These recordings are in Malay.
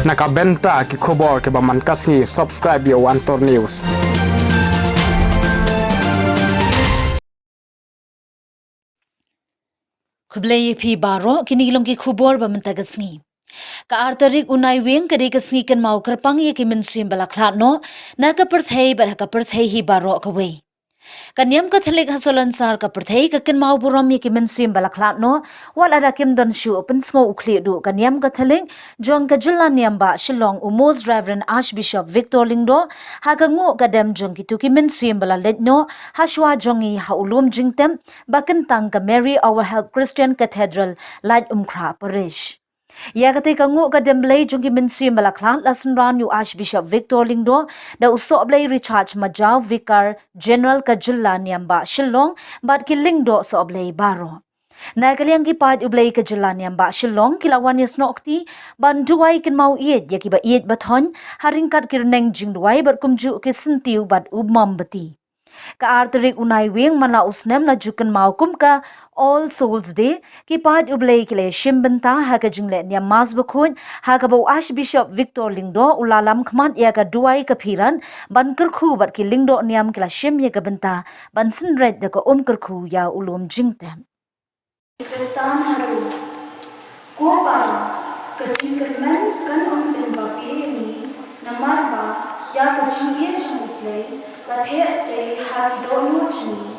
Nakabenta ki khobor ke baman kasngi subscribe yo Antor News. Kublai phi baro kini long ki khubor ba mentagasngi. Ka artarik unai weng kadi kasngi kan mau kerpang ye ki mynsiem bala khlad no na ka perthei ba ka perthei hi baro ka we. Kanyam ka thalik hasolan sar ka perthei ka kan mau buram ye ki mynsiem bala khlad no wal ada kim don shu open sngo ukhli du kanyam ka thalik jong ka jilla niam ba shillong umos Reverend Archbishop Victor Lingdo ha ka ngo ka dem jong ki tu ki mynsiem bala let no ha shwa jongi ha ulum jingtem bakan tang ka Mary Our Help Christian Cathedral Light Umkhra Parish. Ya kata kangu ka demblay jungki mynsiem bala klan lasun ran yu Archbishop Victor Lingdo da usok blay recharge majaw Vicar General ka jilla niamba Shillong bat ki Lingdo so blay baro. Na kaliang ki pad ublay ka jilla niamba Shillong kilawan yasno okti ban duway kin mau iet ya ki ba iet bathon haringkat ki rneng jingdwai bat kumju ki sentiu bat ubmam bati. Ka arterik unai wing mana usnem na jukan maukum ka All Souls Day ki pad ublay kile shimbenta ha ka jingle nya mas bakhun ha ka bo Archbishop Victor Lingdo ulalam khman ya ka duai ka phiran ban kerkhu bat ki Lingdo niam kila shim ya ka benta ban sin red da ka kerkhu ya ulum jingtem. Kristan haru ko para kacing kerman kan tin bapi ni namar ba ya kacing ye chung uplay lathe se ha donu chini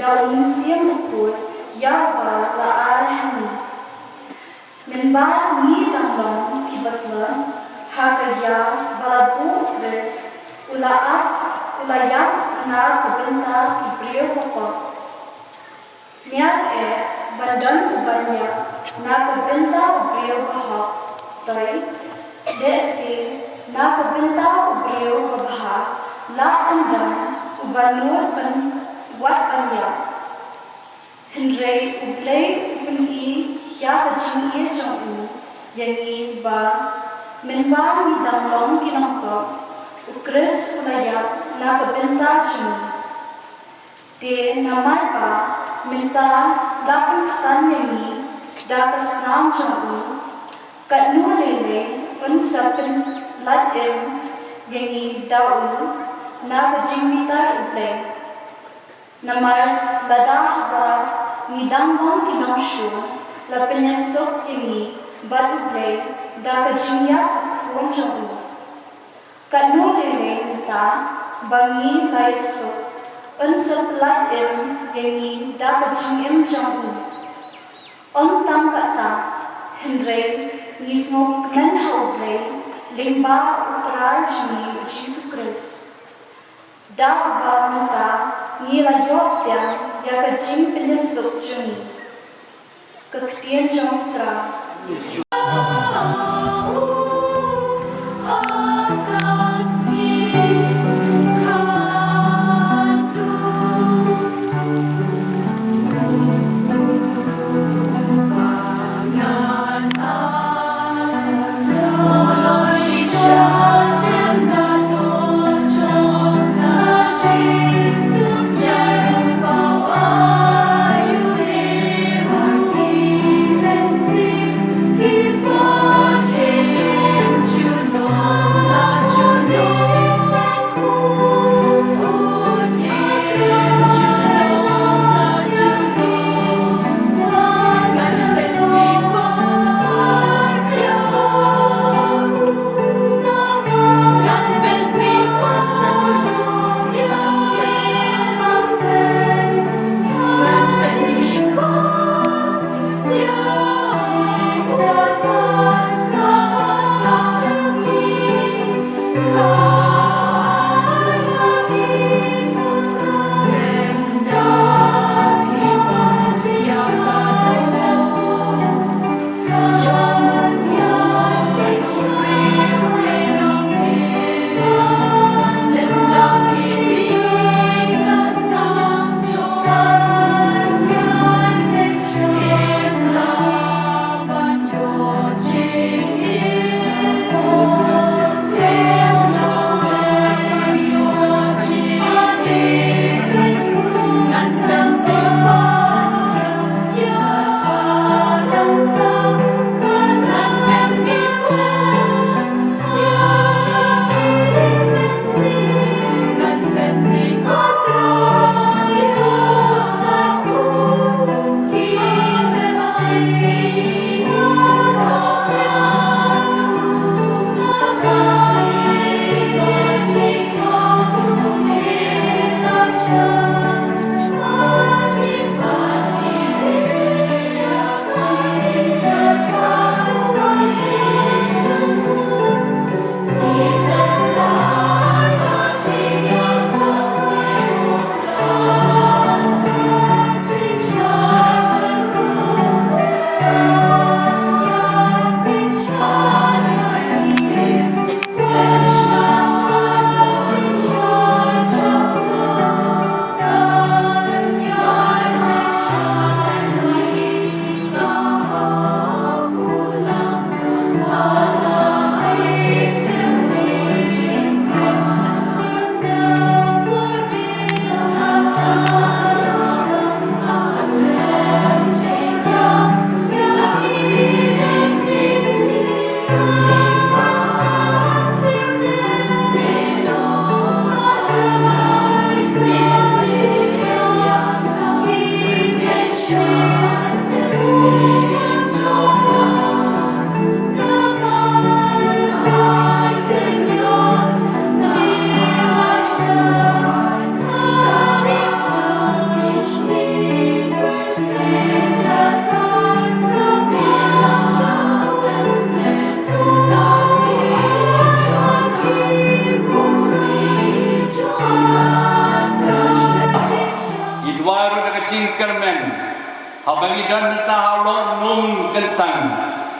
da mynsiem upur ya ba la ar hani min ba ni tanglong ki batla ha ka ya balabu kris ula ya na kabenta ki brio papa niat badan ubahnya nak benda ubrio bahak toy desi nak benda ubrio bahak la andam ubanur ban wat anya henrei ublei ubni ya kacing ye jong yangi ba menba mi danglong kinangko ukres ulaya nak benda jing de namar ba minta dapat san yangi dapat senam jangu kat nu lele unsapin lat yangi dau na bajimita uble namar lada ba midang bong kinonshu la penyesok yangi bad uble da kajimya wong jangu kat nu lele minta bangi laisok unsaplat yangi dapat jingem jangu on tam kata henry nismo kmen hauble limba utrar jini Jesus Christ da ba minta nila yopya ya kajing penyesuk jini kektian jantra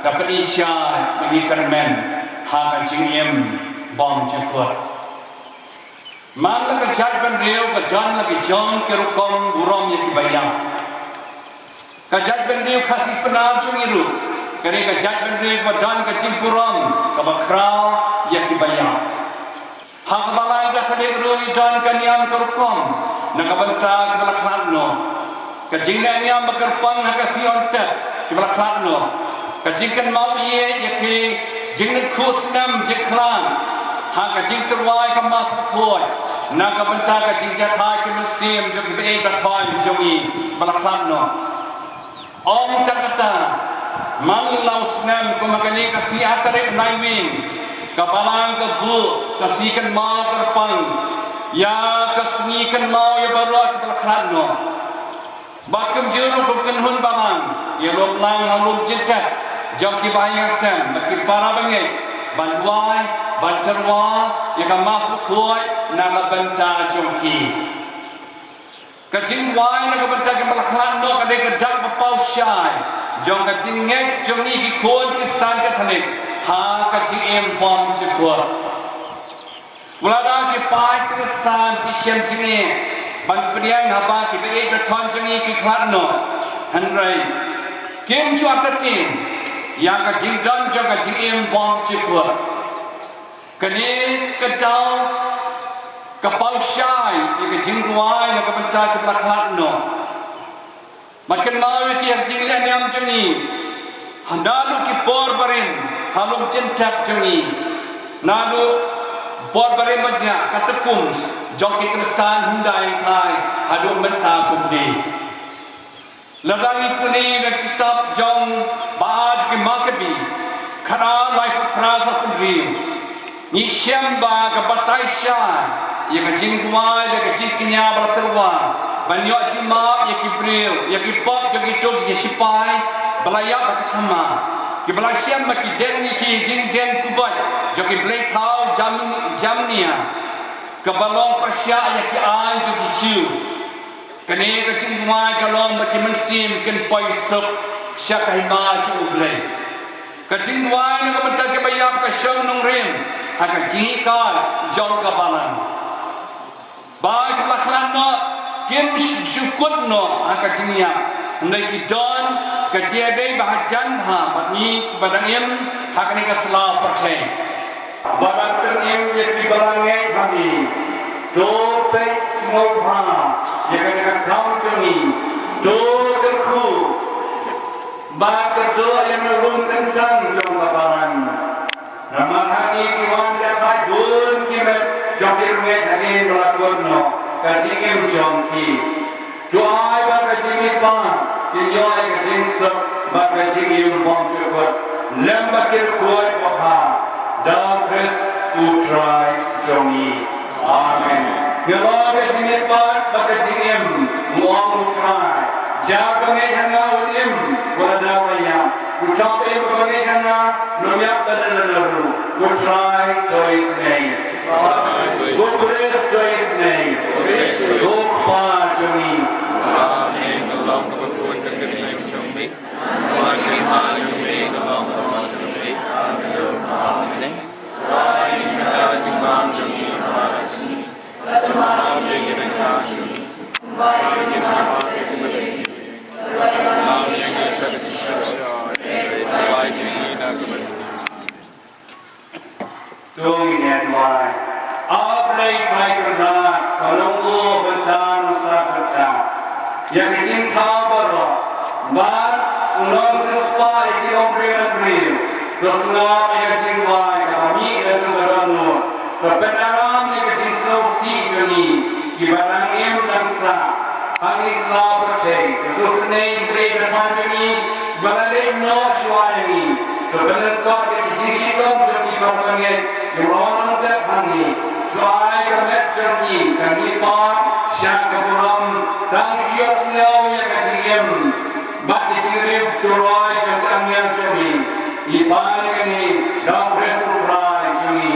dapat isya bagi kermen hak jingiem bom cepot man la kajat ban reu ka dan lagi jong ke rukom burom ye bayang kajat ban reu khasi penam chungiru kare kajat ban reu ka dan ka jingpurom ka bakrau ye bayang hak balai ka thale ru dan ka niam ka rukom nakabanta ka balakhnno ka jingla niam bakarpang hak sion tet ka balakhnno ka jingkan mau ye ye ki jingna khusnam jiklan hak jingdwai ka mas khoi nak bentar ka jingjathai ke mynsiem jog be ka thoi jongi balakhanno om takata man lausnam ko magani ka sia kare nai wing ka balang ka bu ka sikan mau terpang ya ka snikan mau ya barot balakhanno bakum juru bukan hun balang ya lop lang halum jintat jog ki bayang sam baki para bangai bandwai banterwa ya ka mas khoi na banta jongki ka jingdwai na banta ke balakhanno ka de ka dak bapau shai jong ka jingek jongi ki khon ki stan ka thalik ha ka jingem bom chukwa wala ki pai kristan ki shem jinge ban priang haba ki be ka thon jongi ki khlad hanrai kim chu atatin ya ka jingdan jo ka jingem bom chukwa kani kadau kapal syai ye jingdwai na kabanta ke balakhanno makin mau ki jingla niam jongi handalu ki por barin halum cintak jongi nadu por barin baja katakum joki kristan hundai kai hadu menta kumdi ladangi puli na kitab jong baaj ki makabi khara lai prasa kumdi ni syamba ka batai syai ya ka jingdwai ya ka jingnya balaterwa banyo jimap ya ki bril ya ki pop ya ki tok ya sipai balaya ba thama ki balasyam ma ki den ni ki jingden kubat jo ki blai thau jamnia ka balong persya ya ki an jo ki chiu kane ka jingdwai ka long ma ki mynsiem ken poi sop sya ka ma chu blai ka jingdwai na ka banta ke bayap ka shong nong rem haka jika jong ka balan ba ki balakhanno kim syukut no haka jingya ndai ki don ka jebe bahajan ha batni badangem haka ni ka sla perthai balang penem ye ki balange kami do pe smo ha ye ka kam jongi do ke khu ba ka do yang rum kencang jong ka balan nama hati kiwan jatai dun kimet jongkir met hati melakon no kajingim jongki doai ba kajingim pa kinyoy kajing sep ba kajingim bom cukut lem bakir kuat boha da kris utrai jongi amen nyoy kajingim pa ba kajingim muang utrai jabange hanga ulim wala kaya ucap ini bagaimana nomyak kadang-kadang we try to His name we praise to His name go pa jongi amen along the kuan ka kini jongi wan ki ha jongi along the jongi amen rai ka jingam jongiasi latma ye ye ka jongi bai ye ka asi Tung yang mai, ablay try kerana kalunggu bentan sabta, yang cinta baro, bar ulang sespa ikilom beriman tersengat yang jingdwai kami dan terano, terpenaram yang jingsau si jeni, ibaran em dan sa. Hari Islam percaya, sesuatu beri berhanjani, balai no syuani, kebenaran kau kita jisikom jadi korbannya, yang orang tak hani, doa kemet jadi kami pun syak keburam, tang siap nyau yang kecilem, bak kecilem doa jangan yang jadi, ipan kini dah bersurai jadi,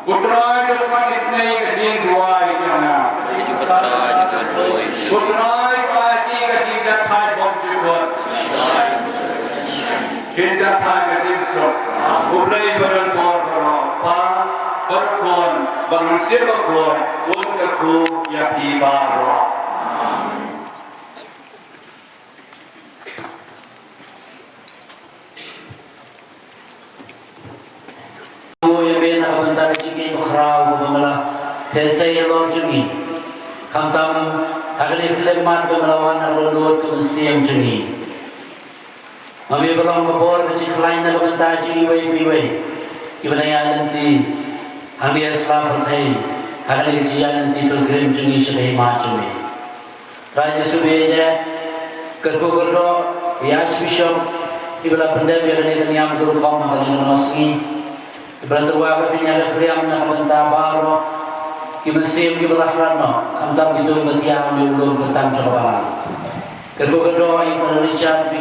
utrai kesempat isne kecil doa jangan. Utrai hati kecil jatai bom jukut kita thaga jimso ublai baran bor baro pa berkon bangun siapa kon kon kerku ya pibaro ya bena bentar ciki bakhrau bamala thesai lo cungi kamtam agli khleman bamalawan alot mynsiem cungi mami belong mabor ciki lain na bentar ciki wai ibana ya nanti hami asla perthai agli ciya nanti pilgrim cungi sedai ma cungi raja subeja kerko kerdo ya bishop ibala pendem ya ne niam guru kom agli nosi Berterwa katanya kriam nak benta baro mynsiem bala khlad no kamtam gitu betiang di ulur ketam coba kedua yang Richard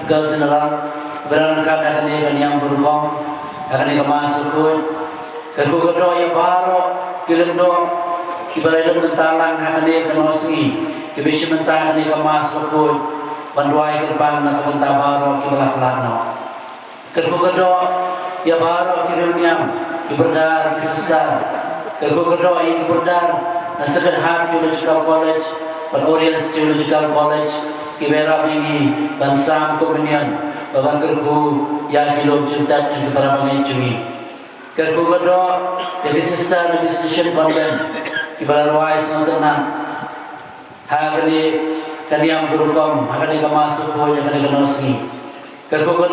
gal general berangkat akan dia yang berubah akan dia masuk kedua yang baro kilendo kibala mentalang akan dia kenosi kibisi mentang dia masuk panduai kerban nak benta baro kibala khlad no kedua ya baru kiruniam iberdar kisesdar kedua ini iberdar nasegar hak theological college Oriental theological college kibera ini bansam komunian bagan kerku ya bilog cinta cinta para pengecungi kedua ya kisesdar di station convent kibara ruai senotena hak ini kalian berukom hak ini kemasuk yang kalian kenosi kedua